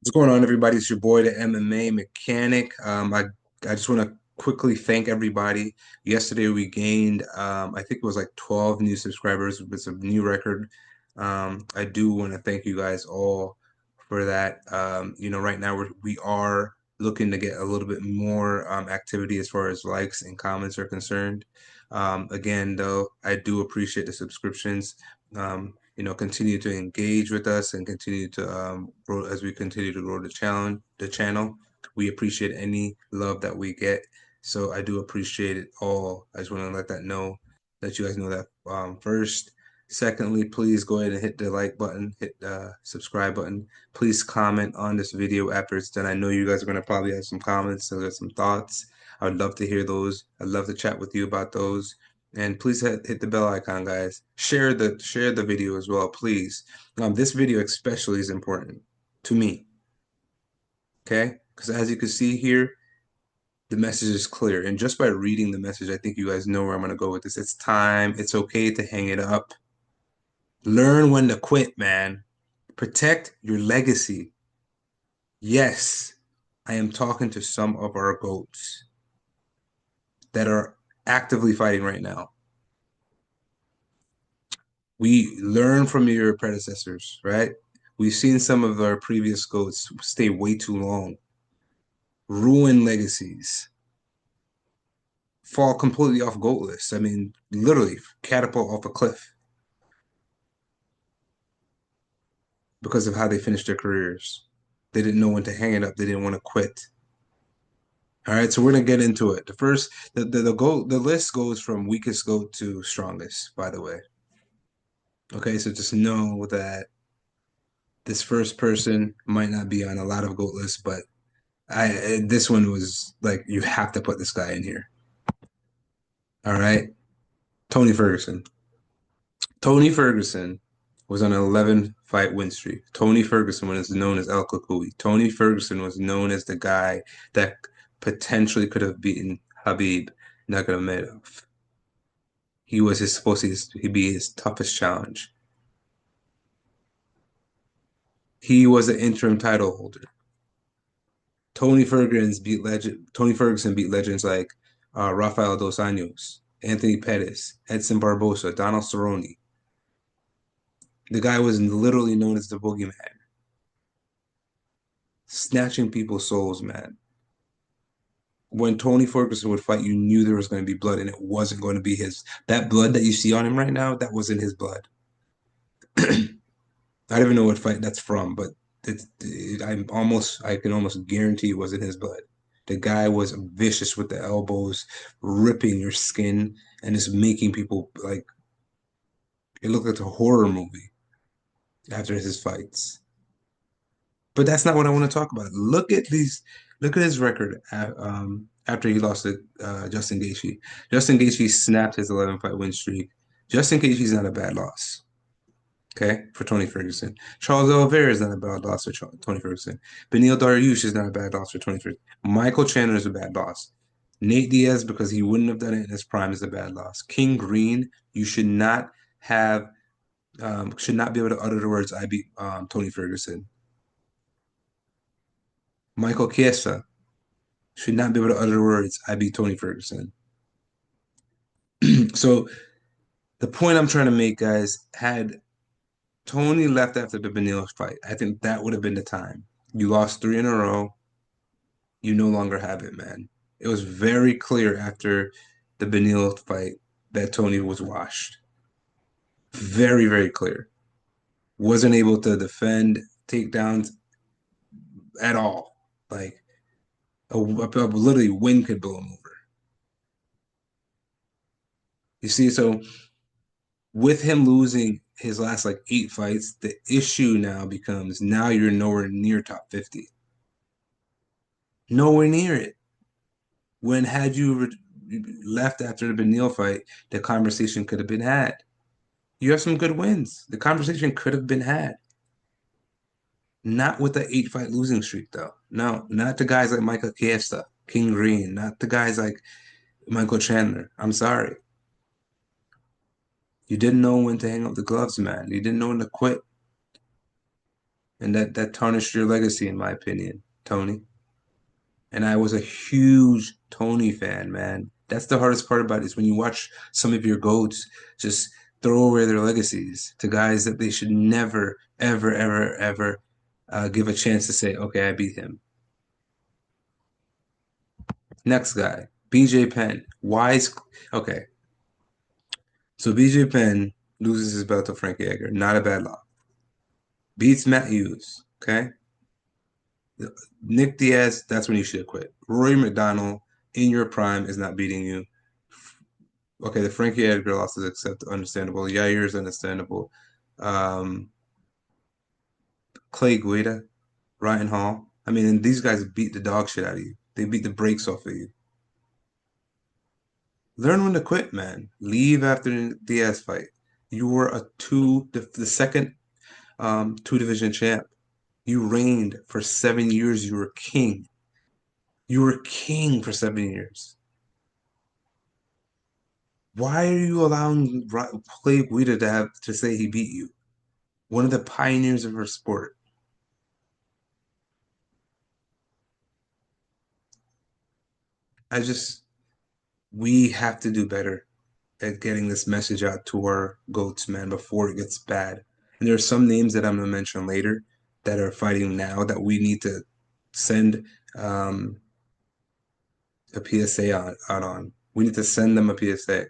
What's going on, everybody? It's your boy, the MMA mechanic. I just want to quickly thank everybody. Yesterday we gained, I think it was like 12 new subscribers. It's a new record. I do want to thank you guys all for that. Right now we are looking to get a little bit more activity as far as likes and comments are concerned. Again, though, I do appreciate the subscriptions. Continue to engage with us and continue to grow as we continue to grow the channel. We appreciate any love that we get. So I do appreciate it all. I just want to let you guys know that first. Secondly, please go ahead and hit the like button, hit the subscribe button. Please comment on this video after it's done. I know you guys are going to probably have some comments and some thoughts. I would love to hear those. I'd love to chat with you about those. And please hit the bell icon, guys. Share the video as well, please. This video especially is important to me, okay? Because as you can see here, the message is clear. And just by reading the message, I think you guys know where I'm going to go with this. It's time. It's okay to hang it up. Learn when to quit, man. Protect your legacy. Yes, I am talking to some of our GOATs that are actively fighting right now. We learn from your predecessors, right? We've seen some of our previous GOATs stay way too long, ruin legacies, fall completely off GOAT lists. I mean, literally catapult off a cliff because of how they finished their careers. They didn't know when to hang it up. They didn't want to quit. All right, so we're gonna get into it. The list goes from weakest GOAT to strongest, by the way. Okay, so just know that this first person might not be on a lot of GOAT lists, but this one was like you have to put this guy in here. All right. Tony Ferguson. Tony Ferguson was on an 11 fight win streak. Tony Ferguson was known as El Kukui. Tony Ferguson was known as the guy that potentially could have beaten Habib Nurmagomedov. He was supposed to be his toughest challenge. He was an interim title holder. Tony Ferguson beat legends like Rafael dos Anjos, Anthony Pettis, Edson Barbosa, Donald Cerrone. The guy was literally known as the boogeyman, snatching people's souls, man. When Tony Ferguson would fight, you knew there was going to be blood, and it wasn't going to be his. That blood that you see on him right now, that wasn't his blood. I don't even know what fight that's from, but I can almost guarantee it wasn't his blood. The guy was vicious with the elbows, ripping your skin, and just making people like it looked like a horror movie after his fights. But that's not what I want to talk about. Look at his record after he lost to Justin Gaethje. Justin Gaethje snapped his 11 fight win streak. Justin Gaethje's not a bad loss. Okay, for Tony Ferguson. Charles Oliveira is not a bad loss for Tony Ferguson. Beneil Dariush is not a bad loss for Tony Ferguson. Michael Chandler is a bad loss. Nate Diaz, because he wouldn't have done it in his prime, is a bad loss. King Green, you should not be able to utter the words "I beat Tony Ferguson." Michael Chiesa should not be able to utter the words "I beat Tony Ferguson." So the point I'm trying to make, guys, had Tony left after the Beneil fight, I think that would have been the time. You lost three in a row. You no longer have it, man. It was very clear after the Beneil fight that Tony was washed. Very, very clear. Wasn't able to defend takedowns at all. Like literally wind could blow him over. You see, so with him losing his last like 8 fights, the issue now becomes now you're nowhere near top 50. Nowhere near it. When had you left after the Beneil fight, the conversation could have been had. You have some good wins. The conversation could have been had. Not with the 8 fight losing streak, though. No, not the guys like Michael Chiesa, King Green, not the guys like Michael Chandler. I'm sorry. You didn't know when to hang up the gloves, man. You didn't know when to quit. and that tarnished your legacy, in my opinion, Tony. And I was a huge Tony fan, man. That's the hardest part about it is when you watch some of your GOATs just throw away their legacies to guys that they should never, ever, ever, ever give a chance to say, okay, I beat him. Next guy, BJ Penn. Wise. Okay, so BJ Penn loses his belt to Frankie Edgar. Not a bad loss. Beats Matt Hughes. Okay. Nick Diaz, that's when you should quit. Rory McDonald, in your prime, is not beating you. Okay, the Frankie Edgar loss is understandable. Yair is understandable. Um, Clay Guida, Ryan Hall. I mean, and these guys beat the dog shit out of you. They beat the brakes off of you. Learn when to quit, man. Leave after the Diaz fight. You were the second two division champ. You reigned for 7 years. You were king. You were king for 7 years. Why are you allowing Clay Guida to have to say he beat you? One of the pioneers of our sport. I just we have to do better at getting this message out to our goats, man, before it gets bad. And there are some names that I'm gonna mention later that are fighting now that we need to send um, a PSA out on. We need to send them a PSA.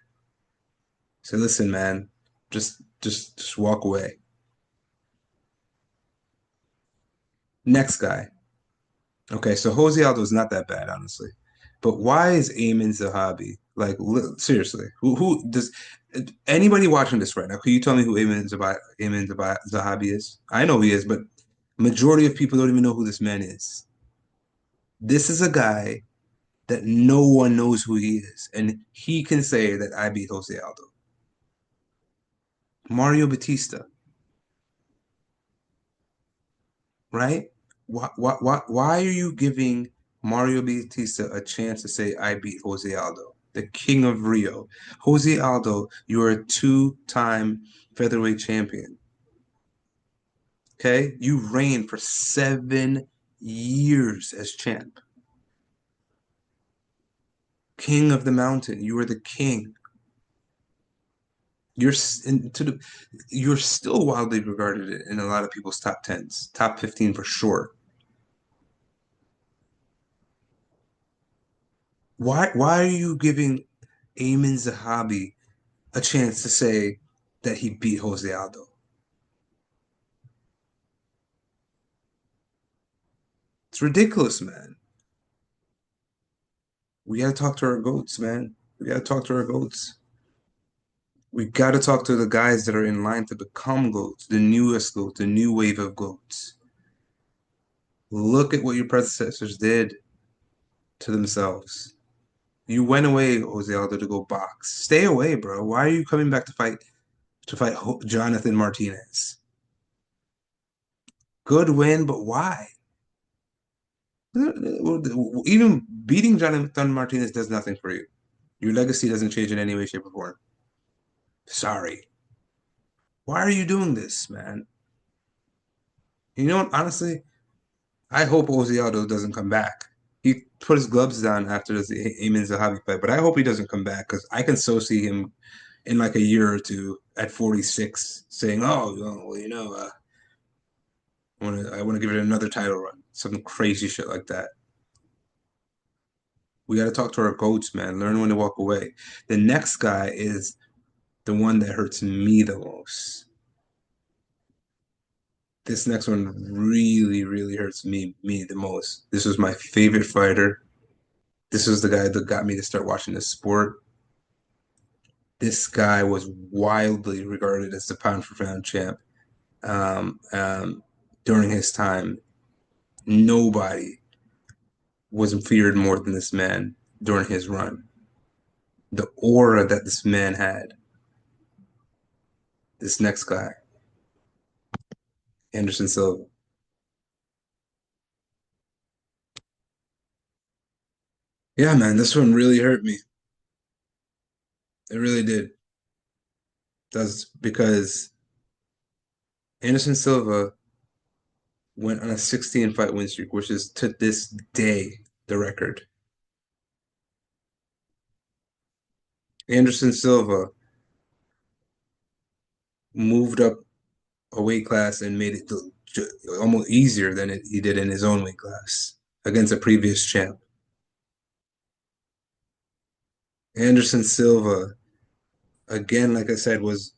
So listen, man, just walk away. Next guy. Okay, so Jose Aldo is not that bad, honestly. But why is Amin Zahabi like seriously? Who does anybody watching this right now? Can you tell me who Zahabi is? I know who he is, but majority of people don't even know who this man is. This is a guy that no one knows who he is, and he can say that I beat Jose Aldo. Mario Batista, right? Why are you giving Mario Batista a chance to say, I beat Jose Aldo, the king of Rio? Jose Aldo, you're a two-time featherweight champion. Okay? You reigned for 7 years as champ. King of the mountain. You were the king. You're you're still wildly regarded in a lot of people's top tens, top 15 for sure. Why are you giving Amin Zahabi a chance to say that he beat Jose Aldo? It's ridiculous, man. We gotta talk to our goats, man. We gotta talk to our goats. We gotta talk to the guys that are in line to become goats, the newest goats, the new wave of goats. Look at what your predecessors did to themselves. You went away, Jose Aldo, to go box. Stay away, bro. Why are you coming back to fight Jonathan Martinez? Good win, but why? Even beating Jonathan Martinez does nothing for you. Your legacy doesn't change in any way, shape, or form. Sorry. Why are you doing this, man? You know what? Honestly, I hope Ozzy Aldo doesn't come back. He put his gloves down after this Amin Zahabi fight, but I hope he doesn't come back because I can so see him in like a year or two at 46 saying, "Oh, well, I want to give it another title run," some crazy shit like that. We got to talk to our coach, man. Learn when to walk away. The next guy is the one that hurts me the most. This next one really, really hurts me the most. This was my favorite fighter. This was the guy that got me to start watching this sport. This guy was wildly regarded as the pound for pound champ um, um, during his time. Nobody was feared more than this man during his run. The aura that this man had. This next guy, Anderson Silva. Yeah, man, this one really hurt me. It really did. That's because Anderson Silva went on a 16 fight win streak, which is to this day the record. Anderson Silva moved up a weight class and made it almost easier than he did in his own weight class against a previous champ. Anderson Silva, again, like I said, was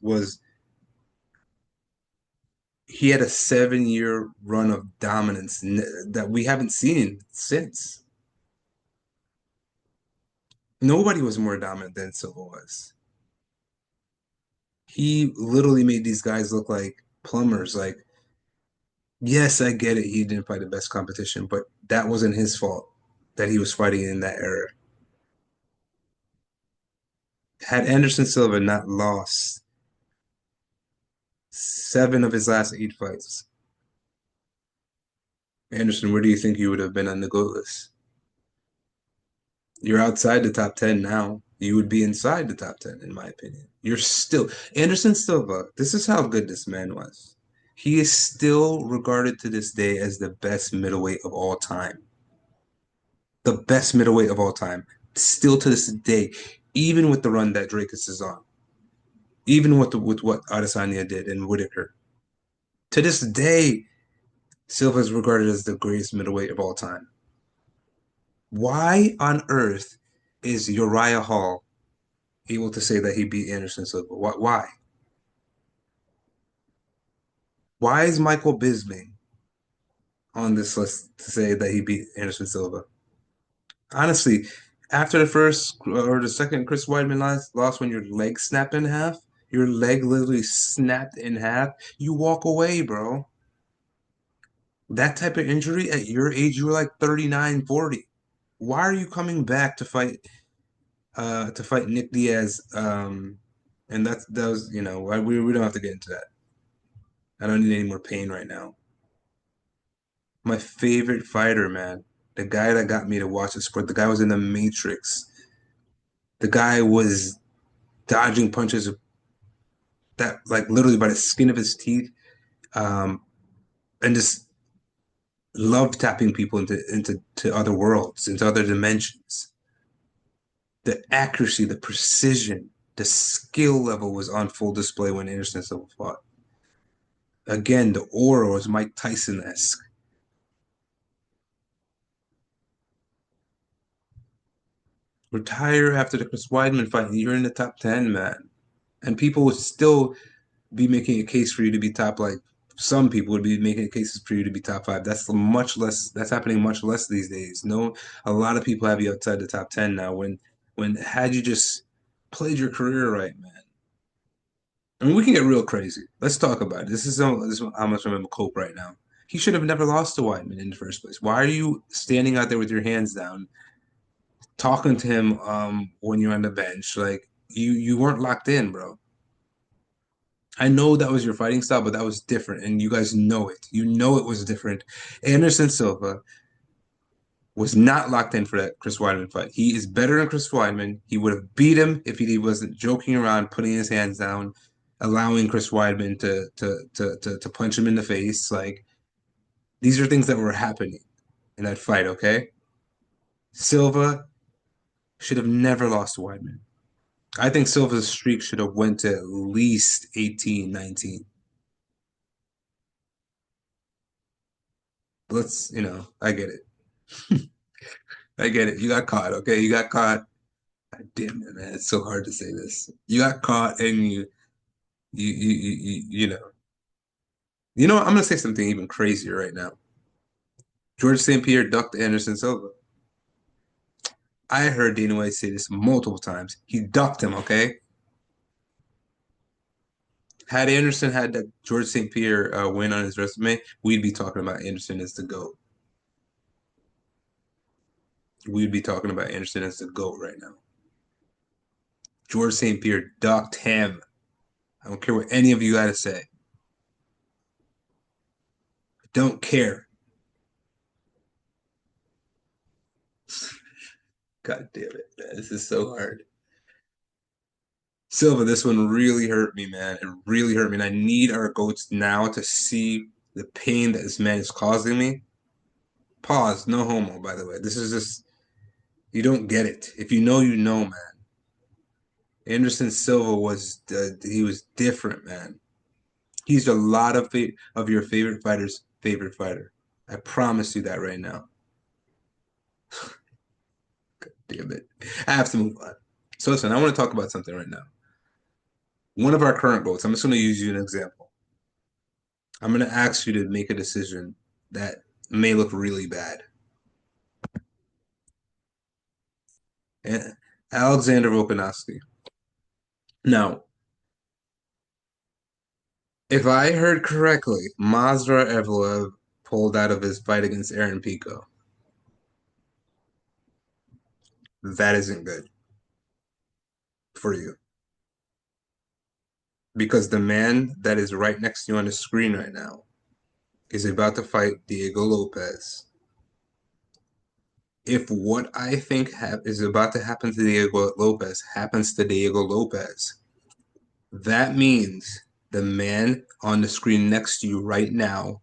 he had a 7 year run of dominance that we haven't seen since. Nobody was more dominant than Silva was. He literally made these guys look like plumbers. Like, yes, I get it. He didn't fight the best competition, but that wasn't his fault that he was fighting in that era. Had Anderson Silva not lost 7 of his last 8 fights, Anderson, where do you think you would have been on the GOAT list? You're outside the top 10 now. You would be inside the top 10, in my opinion. You're still Anderson Silva. This is how good this man was. He is still regarded to this day as the best middleweight of all time. The best middleweight of all time. Still to this day, even with the run that Dracus is on, even with what Adesanya did and Whitaker. To this day, Silva is regarded as the greatest middleweight of all time. Why on earth is Uriah Hall able to say that he beat Anderson Silva? Why? Why is Michael Bisping on this list to say that he beat Anderson Silva? Honestly, after the first or the second Chris Weidman loss when your leg snapped in half, your leg literally snapped in half, you walk away, bro. That type of injury at your age, you were like 39, 40. Why are you coming back to fight Nick Diaz? And that was, we don't have to get into that. I don't need any more pain right now. My favorite fighter, man. The guy that got me to watch the sport. The guy was in the Matrix. The guy was dodging punches that like literally by the skin of his teeth. Um, and just loved tapping people into to other worlds, into other dimensions. The accuracy, the precision, the skill level was on full display when Anderson Silva fought. Again, the aura was Mike Tyson-esque. Retire after the Chris Weidman fight, and you're in the top 10, man. And people would still be making a case for you to be top, like some people would be making cases for you to be top five. That's much less, that's happening much less these days. No, a lot of people have you outside the top 10 now when had you just played your career right, man. I mean, we can get real crazy. Let's talk about it. This is how much I'm gonna cope right now. He should have never lost to Weidman in the first place. Why are you standing out there with your hands down, talking to him when you're on the bench? Like you weren't locked in, bro. I know that was your fighting style, but that was different, and you guys know it. You know it was different. Anderson Silva was not locked in for that Chris Weidman fight. He is better than Chris Weidman. He would have beat him if he wasn't joking around, putting his hands down, allowing Chris Weidman to punch him in the face. Like these are things that were happening in that fight, okay? Silva should have never lost to Weidman. I think Silva's streak should have went to at least 18, 19. Let's, I get it. I get it. You got caught, okay? You got caught. God damn it, man. It's so hard to say this. You got caught and you know. You know what? I'm gonna say something even crazier right now. George St. Pierre ducked Anderson Silva. I heard Dana White say this multiple times. He ducked him, okay? Had Anderson had that George St. Pierre win on his resume, we'd be talking about Anderson as the GOAT. We'd be talking about Anderson as the GOAT right now. George St. Pierre ducked him. I don't care what any of you got to say. Don't care. God damn it, man. This is so hard. Silva, this one really hurt me, man. It really hurt me. And I need our goats now to see. the pain that this man is causing me. Pause, no homo, by the way. This is just, you don't get it. If you know, you know, man. Anderson Silva was, he was different, man. He's a lot of your favorite fighters' favorite fighter. I promise you that right now. Damn it. I have to move on. So listen, I want to talk about something right now. One of our current goals, I'm just going to use you an example. I'm going to ask you to make a decision that may look really bad. And Alexander Volkanovski. Now, if I heard correctly, Mazda Evloev pulled out of his fight against Aaron Pico. That isn't good for you because the man that is right next to you on the screen right now is about to fight Diego Lopez. If what I think is about to happen to Diego Lopez happens to Diego Lopez, that means the man on the screen next to you right now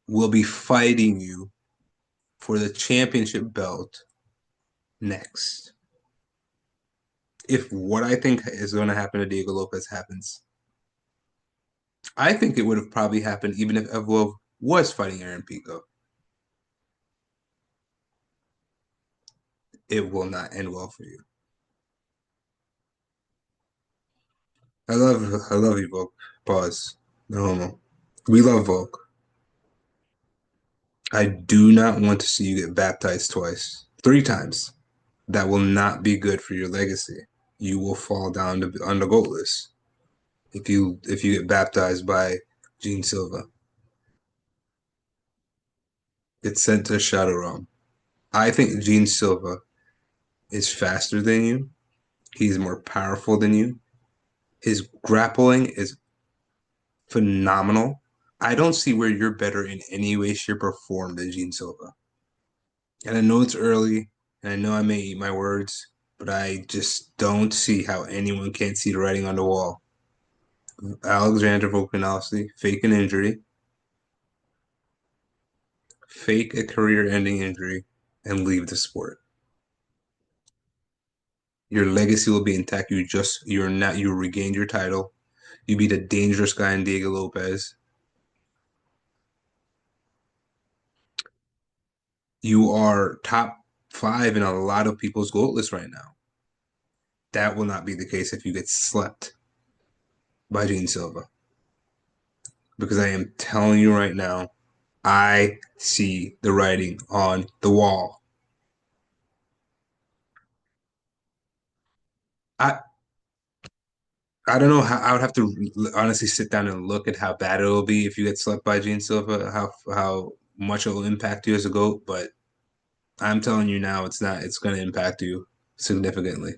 will be fighting you for the championship belt next. If what I think is going to happen to Diego Lopez happens, I think it would have probably happened even if Evloev was fighting Aaron Pico. It will not end well for you. I love you, Volk. Pause. No homo. We love Volk. I do not want to see you get baptized twice, three times. That will not be good for your legacy. You will fall down on the GOAT list if you get baptized by Jean Silva. It's sent to Shadow Realm. I think Jean Silva is faster than you. He's more powerful than you. His grappling is phenomenal. I don't see where you're better in any way, shape, or form than Jean Silva. And I know it's early, and I know I may eat my words, but I just don't see how anyone can't see the writing on the wall. Alexander Volkanovski, fake an injury, fake a career-ending injury, and leave the sport. Your legacy will be intact. You regained your title. You beat a dangerous guy in Diego Lopez. You are top five in a lot of people's GOAT list right now. That will not be the case if you get slept by Jean Silva. Because I am telling you right now, I see the writing on the wall. I I don't know how I would have to honestly sit down and look at how bad it'll be if you get slept by Jean Silva, how much it will impact you as a GOAT, but I'm telling you now, it's going to impact you significantly.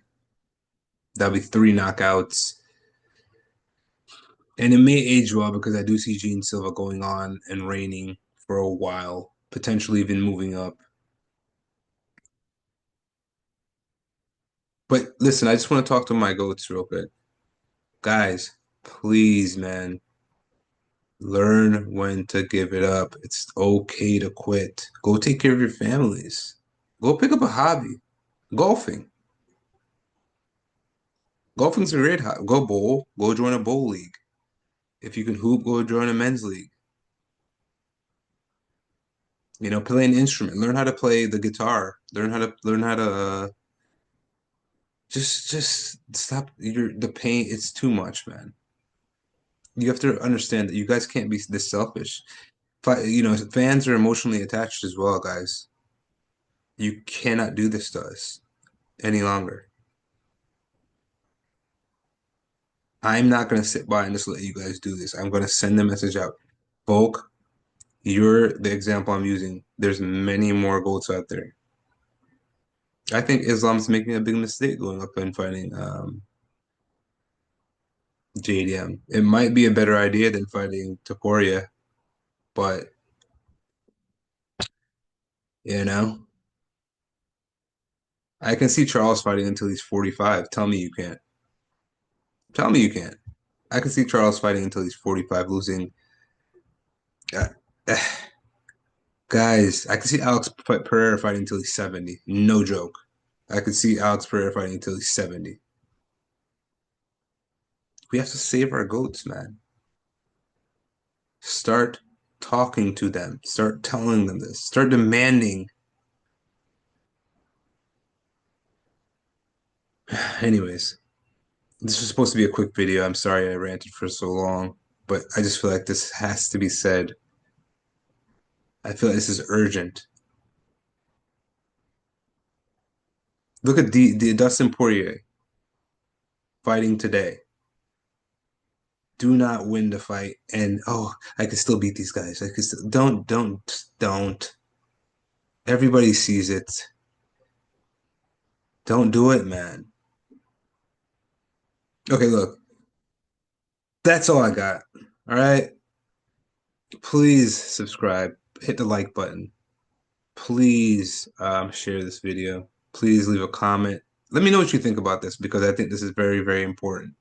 That'll be three knockouts. And it may age well because I do see Jean Silva going on and reigning for a while, potentially even moving up. But listen, I just want to talk to my goats real quick. Guys, please, man, learn when to give it up. It's okay to quit. Go take care of your families. Go pick up a hobby. Golfing. Golfing's a great hobby. Go bowl. Go join a bowl league. If you can hoop, go join a men's league. Play an instrument. Learn how to play the guitar. Learn how to just stop the pain. It's too much, man. You have to understand that you guys can't be this selfish. Fans are emotionally attached as well, guys. You cannot do this to us any longer. I'm not gonna sit by and just let you guys do this. I'm gonna send the message out. Volk, you're the example I'm using. There's many more goats out there. I think Islam's making a big mistake going up and fighting JDM. It might be a better idea than fighting Topuria, but you know, I can see Charles fighting until he's 45. Tell me you can't. Tell me you can't. I can see Charles fighting until he's 45, losing Uh, guys, I could see Alex Pereira fighting until he's 70. No joke. I could see Alex Pereira fighting until he's 70. We have to save our goats, man. Start talking to them. Start telling them this. Start demanding. Anyways, this was supposed to be a quick video. I'm sorry I ranted for so long, but I just feel like this has to be said. I feel like this is urgent. Look at the Dustin Poirier fighting today. Do not win the fight, and oh, I can still beat these guys. I can still don't. Everybody sees it. Don't do it, man. Okay, look, that's all I got. All right, please subscribe, hit the like button. Please share this video. Please leave a comment. Let me know what you think about this because I think this is very, very important.